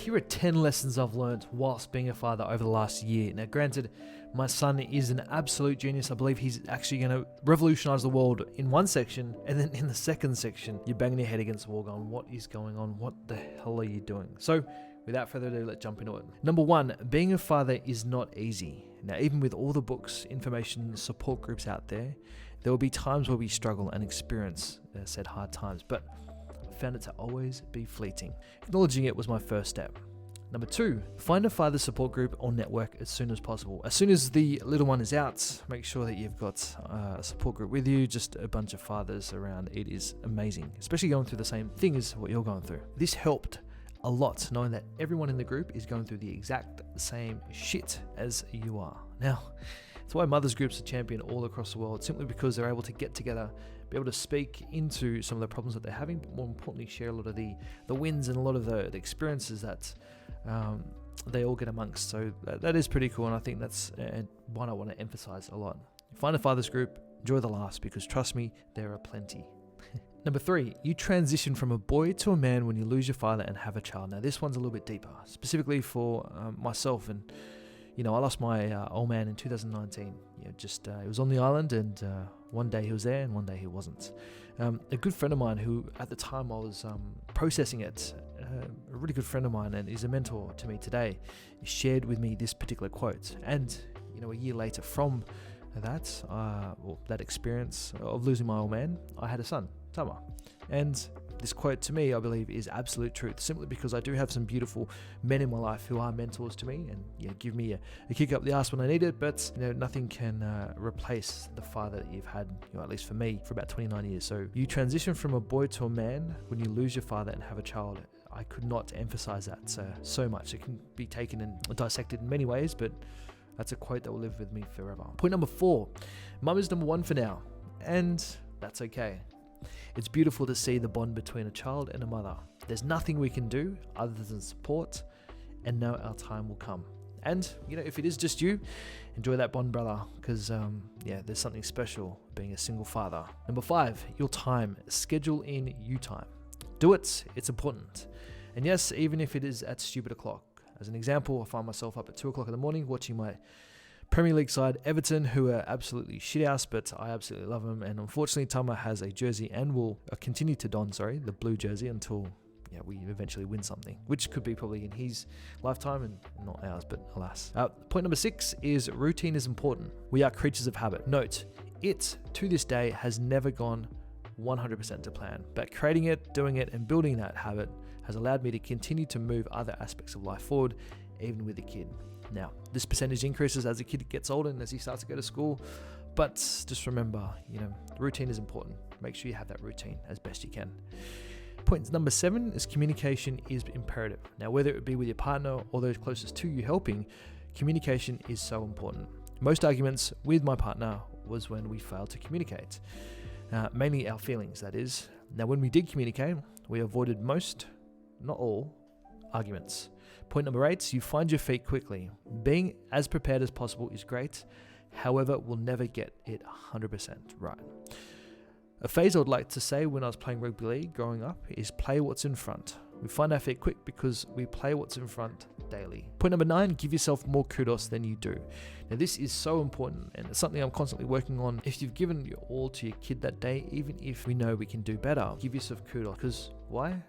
here are 10 lessons I've learned whilst being a father over the last year. Now, granted, my son is an absolute genius. I believe he's actually going to revolutionize the world in one section, and then in the second section, you're banging your head against the wall going, what is going on? What the hell are you doing? So, without further ado, let's jump into it. Number one, being a father is not easy. Now, even with all the books, information, support groups out there, there will be times where we struggle and experience said hard times, but I found it to always be fleeting. Acknowledging it was my first step. Number two, find a father support group or network as soon as possible. As soon as the little one is out, make sure that you've got a support group with you, just a bunch of fathers around. It is amazing, especially going through the same thing as what you're going through. This helped a lot, knowing that everyone in the group is going through the exact same shit as you are. Now, that's why mothers groups are championed all across the world, simply because they're able to get together, be able to speak into some of the problems that they're having, but more importantly, share a lot of the wins and a lot of the experiences that they all get amongst. So that is pretty cool, and I think that's one I want to emphasize a lot. Find a fathers group, enjoy the laughs, because trust me, there are plenty. Number three, you transition from a boy to a man when you lose your father and have a child. Now, this one's a little bit deeper, specifically for myself. And, I lost my old man in 2019. He was on the island, and one day he was there and one day he wasn't. A good friend of mine who, at the time I was processing it, a really good friend of mine and is a mentor to me today, shared with me this particular quote. And, a year later from that experience of losing my old man, I had a son, Tama. And this quote to me, I believe, is absolute truth, simply because I do have some beautiful men in my life who are mentors to me and give me a kick up the ass when I need it, but nothing can replace the father that you've had, at least for me, for about 29 years. So you transition from a boy to a man when you lose your father and have a child. I could not emphasize that so much. It can be taken and dissected in many ways, but that's a quote that will live with me forever. Point number four, mum is number one for now, and that's okay. It's beautiful to see the bond between a child and a mother. There's nothing we can do other than support and know our time will come. And, if it is just you, enjoy that bond, brother, because, there's something special being a single father. Number five, your time. Schedule in you time. Do it. It's important. And yes, even if it is at stupid o'clock. As an example, I find myself up at 2 o'clock in the morning watching my Premier League side, Everton, who are absolutely shit house, but I absolutely love them. And unfortunately, Tama has a jersey and will continue to don, the blue jersey until we eventually win something, which could be probably in his lifetime and not ours, but alas. Point number six is routine is important. We are creatures of habit. Note, it to this day has never gone 100% to plan, but creating it, doing it, and building that habit has allowed me to continue to move other aspects of life forward, even with a kid. Now, this percentage increases as the kid gets older and as he starts to go to school, but just remember, routine is important. Make sure you have that routine as best you can. Point number 7 is communication is imperative. Now, whether it be with your partner or those closest to you helping, communication is so important. Most arguments with my partner was when we failed to communicate. Mainly our feelings, that is. Now, when we did communicate, we avoided most, not all, arguments. Point number 8, you find your feet quickly. Being as prepared as possible is great. However, we'll never get it 100% right. A phrase I would like to say when I was playing rugby league growing up is play what's in front. We find our feet quick because we play what's in front daily. Point number 9, give yourself more kudos than you do. Now, this is so important, and it's something I'm constantly working on. If you've given your all to your kid that day, even if we know we can do better, give yourself kudos. Because why?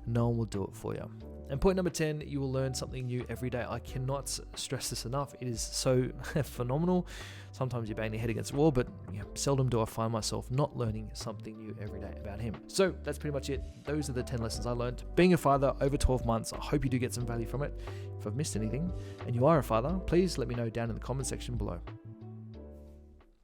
No one will do it for you. And point number 10, you will learn something new every day. I cannot stress this enough. It is so phenomenal. Sometimes you bang your head against the wall, but seldom do I find myself not learning something new every day about him. So that's pretty much it. Those are the 10 lessons I learned. Being a father over 12 months, I hope you do get some value from it. If I've missed anything and you are a father, please let me know down in the comment section below.